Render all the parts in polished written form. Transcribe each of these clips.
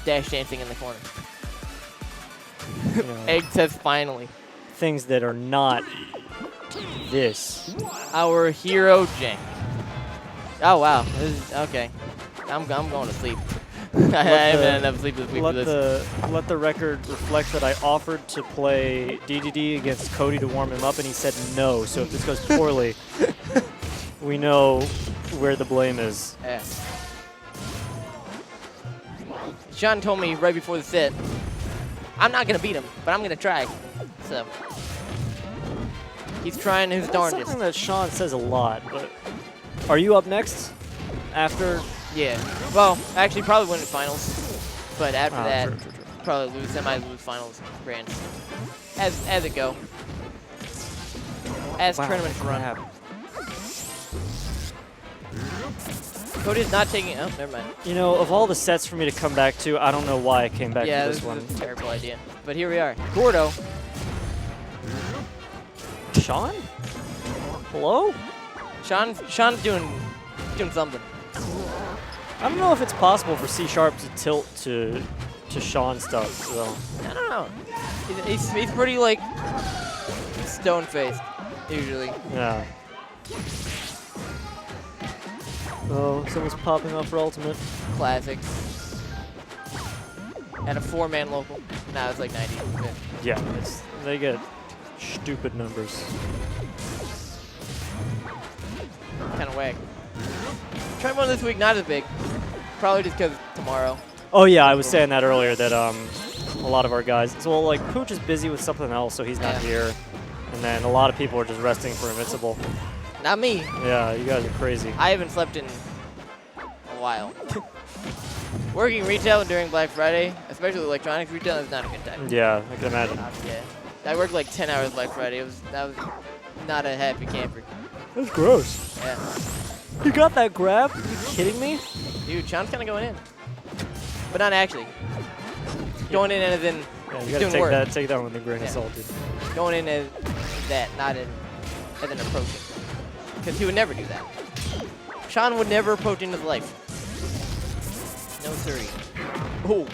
dash dancing in the corner. You know, Egg says finally. things that are not this. Our hero Jank. Oh wow. This is, okay. I'm going to sleep. I haven't had enough sleep this week for this. Let the record reflect that I offered to play Dedede against Cody to warm him up, and he said no. So if this goes poorly, we know where the blame is. Yeah. Sean told me right before the set, I'm not going to beat him, but I'm going to try. So he's trying his That's darndest. something that Sean says a lot. But are you up next? After? Yeah. Well, actually, probably win the finals. But after that, True. probably lose semi-lose finals, grands. As it go. As tournaments run. Cody's not taking. Oh, never mind. You know, of all the sets for me to come back to, I don't know why I came back Yeah, to this this one. is a terrible idea. But here we are. Gordo. Sean? Hello? Sean's doing something. I don't know if it's possible for C# to tilt to Sean stuff. So I don't know. He's pretty like stone-faced usually. yeah. Oh, someone's popping off for ultimate. Classic. At a 4-man local. Now it's like 90. Okay. Yeah, they get stupid numbers. Kind of whack. Try one this week, not as big. Probably just because tomorrow. Oh yeah, I was saying that earlier that a lot of our guys. So well, like Pooch is busy with something else, so he's not here. And then a lot of people are just resting for Invincible. Not me. Yeah, you guys are crazy. I haven't slept in a while. Working retail during Black Friday, especially electronics retail, is not a good time. Yeah, I can imagine. Yeah. I worked like 10 hours Black Friday. That was not a happy camper. That's gross. Yeah. You got that grab? Are you kidding me? Dude, Sean's kind of going in. But not actually. Going in as in Yeah, you he's gotta doing take work. that take that one with a grain of Yeah. salt, dude. Going in as that, not in as an approaching. Because he would never do that. Sean would never approach in his life. No siree. Oh.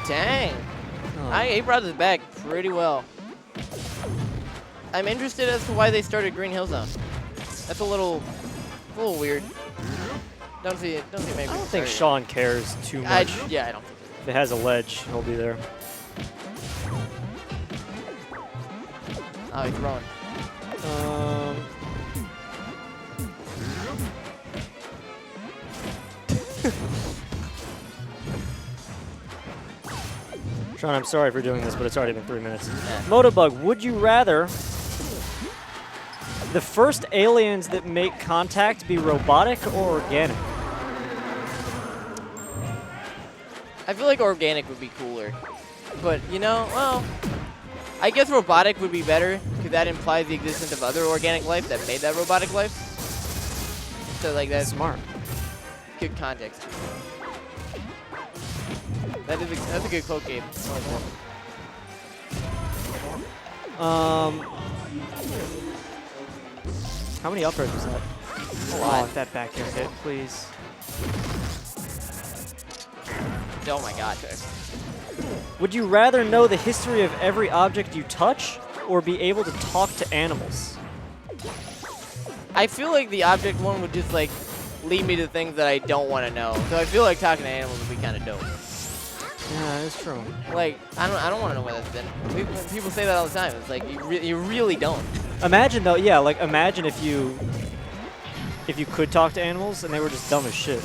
Dang. Oh. He brought this back pretty well. I'm interested as to why they started Green Hill Zone. That's a little weird. Don't see maybe. I don't think Sean cares too much. Yeah, I don't think If it has a ledge, he'll be there. Oh, he's throwing. Sean, I'm sorry for doing this, but it's already been 3 minutes. Yeah. Motobug, would you rather the first aliens that make contact be robotic or organic? I feel like organic would be cooler. But, you know, well, I guess robotic would be better because that implies the existence of other organic life that made that robotic life. So, like, that's Smart. good context. That's a good quote game. How many up airs was that? A lot. Oh, if that back air hit, please. Oh my god. Would you rather know the history of every object you touch or be able to talk to animals? I feel like the object one would just, like, lead me to things that I don't want to know. So I feel like talking to animals would be kind of dope. Yeah, that's true. Like, I don't want to know where that's been. People say that all the time. It's like, you really don't. Imagine though, yeah, like imagine if you could talk to animals and they were just dumb as shit.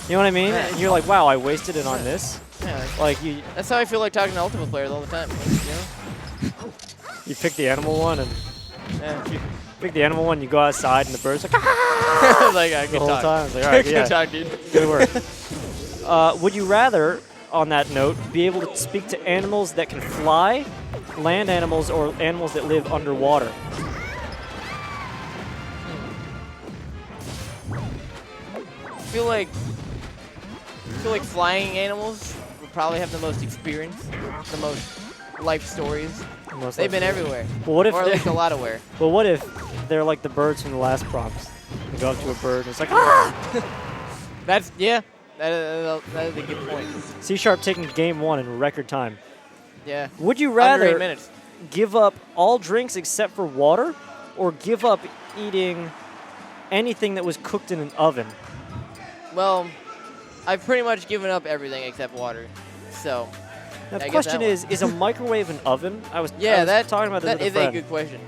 You know what I mean? Yeah. And you're like, wow, I wasted it on this. Yeah, Like you that's how I feel like talking to Ultimate players all the time. You know? you pick the animal one and Yeah. you pick the animal one, you go outside and the bird's like, ah! Like, I the can whole talk. time. It's like, all right, Good yeah, talk, dude. good work. Would you rather, on that note, be able to speak to animals that can fly, land animals, or animals that live underwater? I feel like flying animals would probably have the most experience, the most life stories. Most They've been likely. everywhere. Well, what if Or at they- least a lot of where. Well, what if they're like the birds from the last prompts? You go up to a bird and it's like, ah! Yeah. That is a good point. C# taking game 1 in record time. Yeah. Would you Under 8 rather minutes. give up all drinks except for water, or give up eating anything that was cooked in an oven? Well, I've pretty much given up everything except water. So. Now the I guess question that is a microwave an oven? I was talking about this that with is a friend. a good question.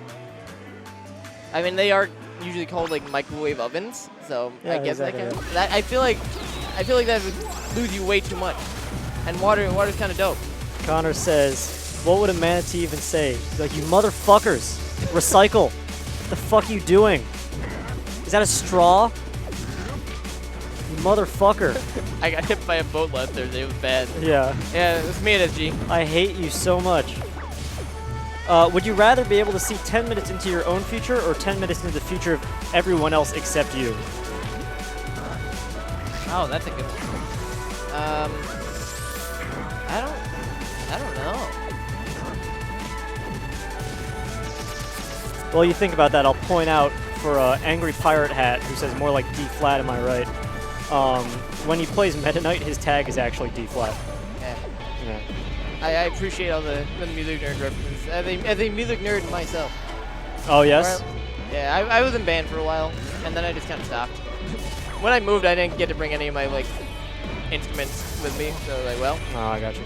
I mean, they are usually called like microwave ovens, so Yeah, I guess exactly. that can. I feel like that would lose you way too much. And water's kind of dope. Connor says, what would a manatee even say? He's like, you motherfuckers, recycle. What the fuck are you doing? Is that a straw? You motherfucker. I got hit by a boat last Thursday. It was bad. Yeah. Yeah, it was me at SG. I hate you so much. Would you rather be able to see 10 minutes into your own future or 10 minutes into the future of everyone else except you? Oh, that's a good one. I don't know. Well, you think about that, I'll point out for Angry Pirate Hat, who says more like D flat, am I right? When he plays Meta Knight, his tag is actually D flat. Yeah. Yeah. I appreciate all the music nerd references. As a music nerd myself. Oh, yes? Or, yeah, I was in band for a while, and then I just kind of stopped. When I moved, I didn't get to bring any of my like instruments with me, so like, well, Oh, I got you.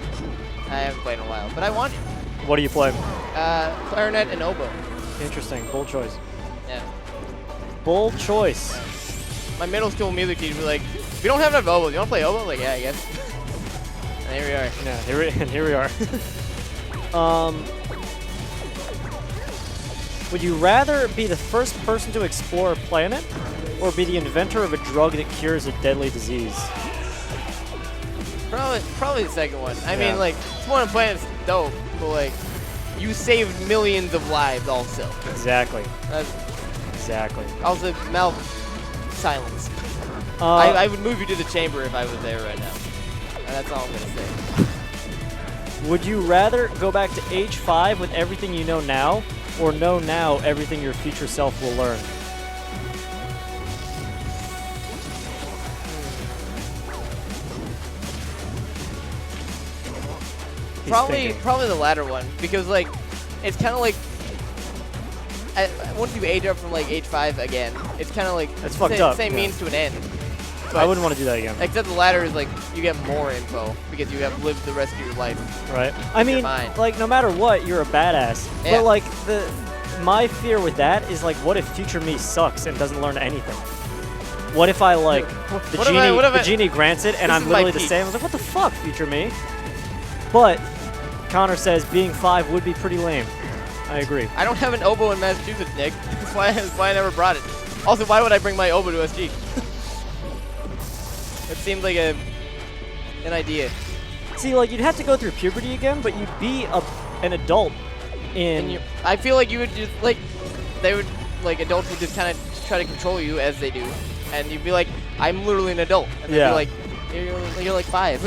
I haven't played in a while, but I want to. What do you play? Clarinet and oboe. Interesting. Bold choice. Yeah. Bold choice. My middle school music teacher was like, "We don't have enough oboes. You want to play oboe?" Like, yeah, I guess. And here we are. Yeah, here we are. Would you rather be the first person to explore a planet, or be the inventor of a drug that cures a deadly disease? Probably the second one. I Yeah. mean, like, exploring planets dope, but like, you saved millions of lives also. Exactly. That's Exactly. also mouth silence. I would move you to the chamber if I was there right now. And that's all I'm gonna say. Would you rather go back to age 5 with everything you know now, or know now everything your future self will learn? He's thinking. Probably the latter one, because like, it's kind of like, once you age up from like age 5 again, it's kind of like That's fucked up, same yeah. means to an end. I wouldn't want to do that again. Except the latter is like, you get more info because you have lived the rest of your life. Right. I mean, mind. like, no matter what, you're a badass. Yeah. But like, my fear with that is like, what if future me sucks and doesn't learn anything? What if I like the genie grants it and I'm literally the same? I was like, what the fuck, future me? But Connor says being 5 would be pretty lame. I agree. I don't have an oboe in Massachusetts, Nick. That's why I never brought it. Also, why would I bring my oboe to SG? It seemed like an idea. See, like, you'd have to go through puberty again, but you'd be an adult in... I feel like you would just, like, adults would just kind of try to control you as they do. And you'd be like, I'm literally an adult. And they'd be like, you're like 5.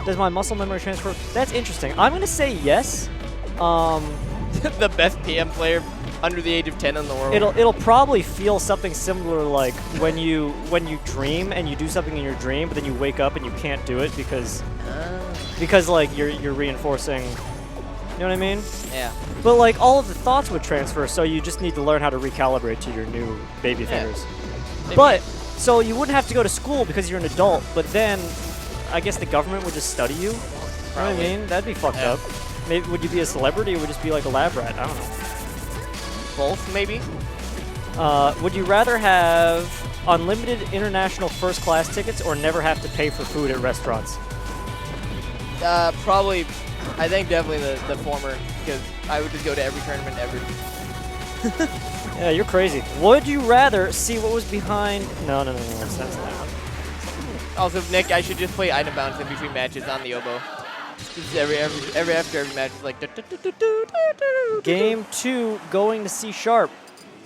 Does my muscle memory transfer? That's interesting. I'm going to say yes. The best PM player under the age of 10 in the world. It'll probably feel something similar like when you dream and you do something in your dream, but then you wake up and you can't do it because like you're reinforcing. You know what I mean? Yeah. But like all of the thoughts would transfer, so you just need to learn how to recalibrate to your new baby fingers. But so you wouldn't have to go to school because you're an adult, but then I guess the government would just study you. Probably. You know what I mean? That'd be fucked up. Maybe would you be a celebrity or would you just be like a lab rat? I don't know. Both, maybe? Would you rather have unlimited international first class tickets or never have to pay for food at restaurants? Probably, I think definitely the former, because I would just go to every tournament ever. Yeah, you're crazy. Would you rather see what was behind... No, that's not one. Also, Nick, I should just play item bounce in between matches on the oboe. Just after every match, it's like... Game 2 going to C#.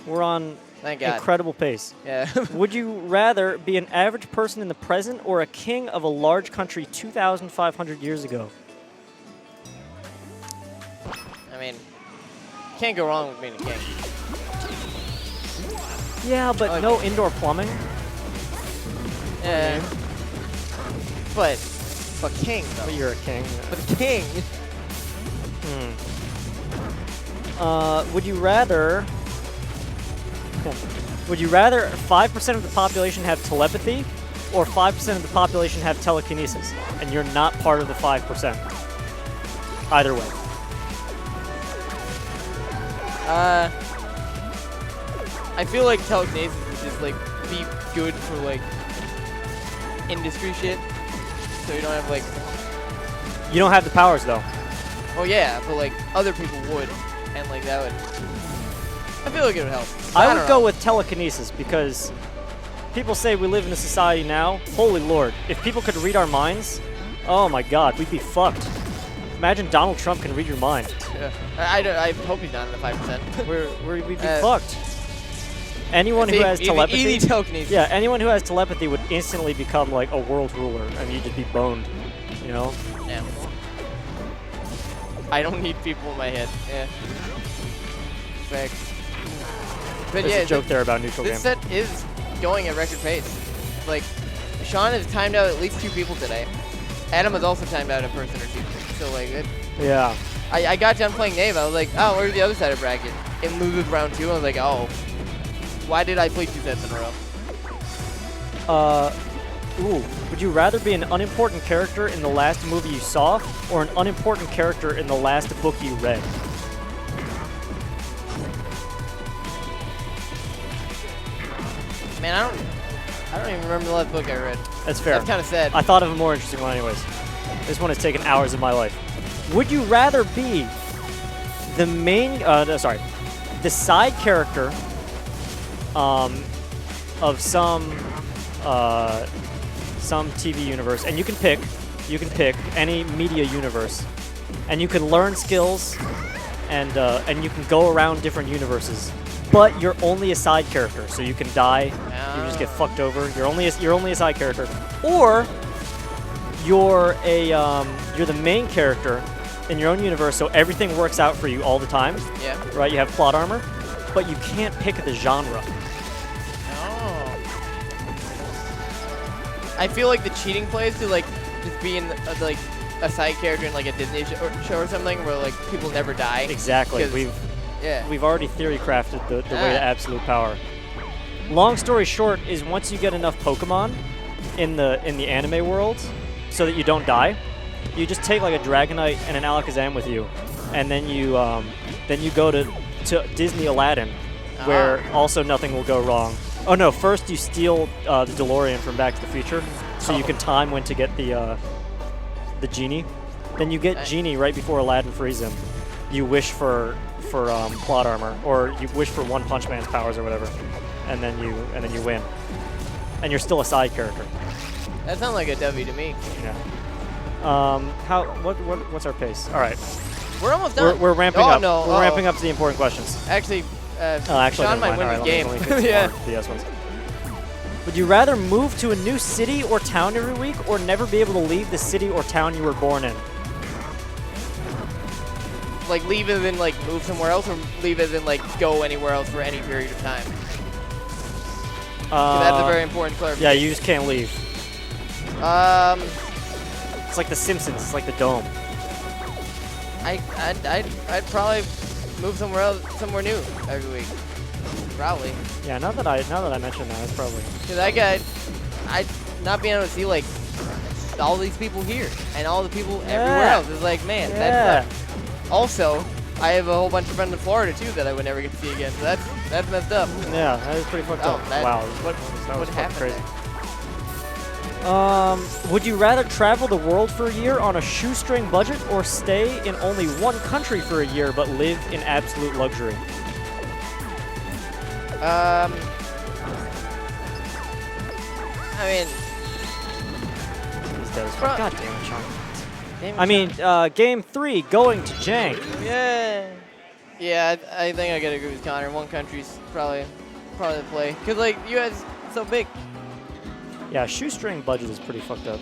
We're on Thank God. Incredible pace. Yeah. Would you rather be an average person in the present or a king of a large country 2,500 years ago? I mean, can't go wrong with being a king. Yeah, but no indoor plumbing. Yeah. But king, though. But you're a king. But king. Would you rather 5% of the population have telepathy, or 5% of the population have telekinesis, and you're not part of the 5%? Either way. I feel like telekinesis would just like be good for like industry shit. So you don't have like. You don't have the powers though. Oh yeah, but like other people would, and like that would. I feel like it would help. I would go with telekinesis because people say we live in a society now. Holy Lord, if people could read our minds, oh my God, we'd be fucked. Imagine Donald Trump can read your mind. Yeah. I hope he's not in the 5%. We'd be fucked. Anyone who has telepathy, easy telekinesis. Yeah, anyone who has telepathy would instantly become like a world ruler, and you'd just be boned. You know? Yeah. I don't need people in my head. Yeah. Facts. But There's yeah, a joke there about neutral game. This set is going at record pace. Like, Sean has timed out at least 2 people today. Adam has also timed out a person or 2. So like, yeah. I got done playing Nave. I was like, oh, where's the other side of bracket? It loses round 2. I was like, oh, why did I play 2 sets in a row? Would you rather be an unimportant character in the last movie you saw, or an unimportant character in the last book you read? Man, I don't even remember the last book I read. That's fair. That's kind of sad. I thought of a more interesting one anyways. This one has taken hours of my life. Would you rather be the main, the side character of some TV universe, and you can pick any media universe, and you can learn skills, and you can go around different universes, but you're only a side character, so you can die, you just get fucked over. You're only a side character, or you're the main character in your own universe, so everything works out for you all the time. Yeah. Right. You have plot armor, but you can't pick the genre. I feel like the cheating play is to like just be in like a side character in like a Disney show or something where like people never die. Exactly. We've already theory crafted the way to absolute power. Long story short is once you get enough Pokemon in the anime world, so that you don't die, you just take like a Dragonite and an Alakazam with you, and then you go to Disney Aladdin, where also nothing will go wrong. Oh no! First you steal the DeLorean from Back to the Future, so you can time when to get the genie. Then you get Genie right before Aladdin frees him. You wish for plot armor, or you wish for One Punch Man's powers or whatever, and then you win. And you're still a side character. That sounds like a W to me. Yeah. What's our pace? All right. We're almost done. We're ramping up. No. We're ramping up to the important questions. Actually, Sean might win this game. Yeah. The yes ones. Would you rather move to a new city or town every week, or never be able to leave the city or town you were born in? Like leave as in like move somewhere else, or leave as in like go anywhere else for any period of time? That's a very important clarification. Yeah, you just can't leave. It's like The Simpsons. It's like the Dome. I'd probably move somewhere else, somewhere new every week. Probably. Yeah, now that I mentioned that, it's probably. Because I'd not being able to see like all these people here and all the people everywhere else. It's like, man, that's also, I have a whole bunch of friends in Florida too that I would never get to see again. So that's messed up. Yeah, that is pretty fucked up. Wow, what happened? Crazy. Would you rather travel the world for a year on a shoestring budget, or stay in only one country for a year but live in absolute luxury? I mean, God damn it, Sean. I mean, game 3 going to Jank. Yeah, I think I gotta agree with Connor. One country's probably the play, cause like U.S. is so big. Yeah, shoestring budget is pretty fucked up.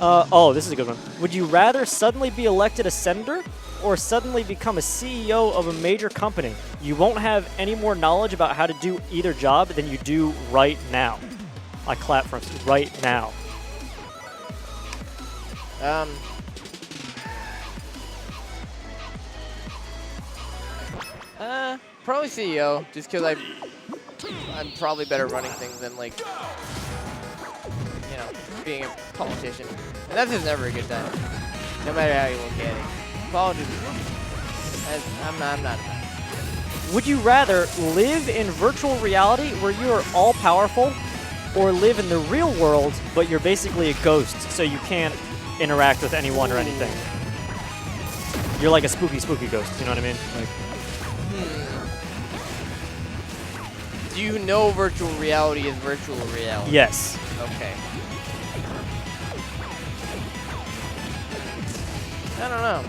Oh, this is a good one. Would you rather suddenly be elected a senator, or suddenly become a CEO of a major company? You won't have any more knowledge about how to do either job than you do right now. I clap for right now. Probably CEO, just because I'm probably better running things than like, you know, being a politician. And that's just never a good time, no matter how you look at it. Politics, I'm not a fan. Would you rather live in virtual reality where you are all powerful, or live in the real world but you're basically a ghost, so you can't interact with anyone or anything? You're like a spooky ghost, you know what I mean? Like, do you know virtual reality is virtual reality? yes. Okay. I don't know.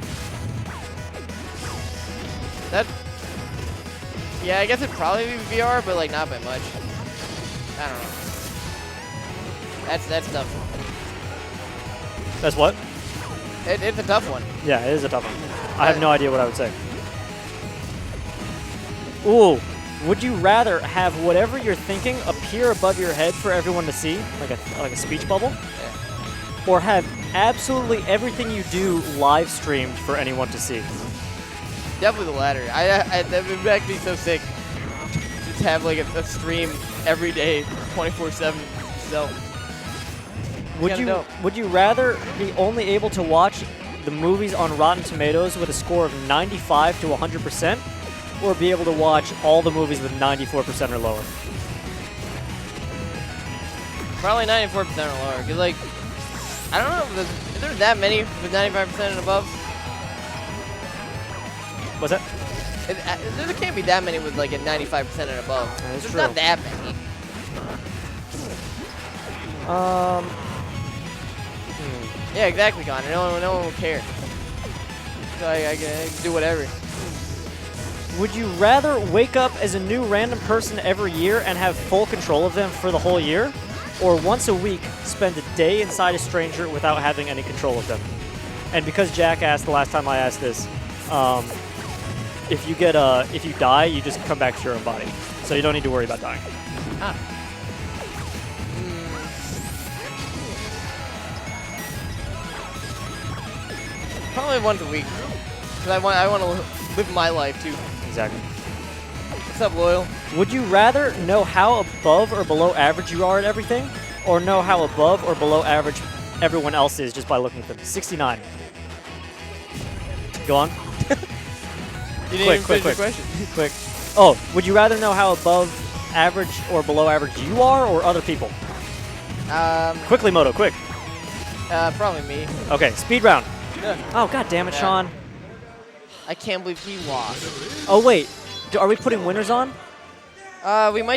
Yeah, I guess it'd probably be VR, but like not by much. I don't know. That's tough. That's what? It's a tough one. Yeah, it is a tough one. I have no idea what I would say. Ooh. Would you rather have whatever you're thinking appear above your head for everyone to see, like a speech bubble? Yeah. Or have absolutely everything you do live streamed for anyone to see? Definitely the latter. That would actually be so sick. Just have like a stream every day, 24/7. So. Would you rather be only able to watch the movies on Rotten Tomatoes with a score of 95 to 100%, or be able to watch all the movies with 94% or lower? Probably 94% or lower. Cause like, I don't know, is there that many with 95% and above? What's that? There can't be that many with like a 95% and above. That's There's true. not that many. Yeah, exactly, Connor. No one will care. So I can do whatever. Would you rather wake up as a new random person every year and have full control of them for the whole year, or once a week spend a day inside a stranger without having any control of them? And because Jack asked the last time I asked this, if you die, you just come back to your own body, so you don't need to worry about dying. Ah. Probably once a week, because I want to live my life too. Exactly. What's up, Loyal? Would you rather know how above or below average you are at everything, or know how above or below average everyone else is just by looking at them? 69. Go on. You didn't even finish your question. Quick. Oh, would you rather know how above average or below average you are, or other people? Quickly, Moto, quick. Probably me. Okay, speed round. Yeah. Oh, god damn it, Sean. I can't believe he lost. Oh, wait. Are we putting winners on? We might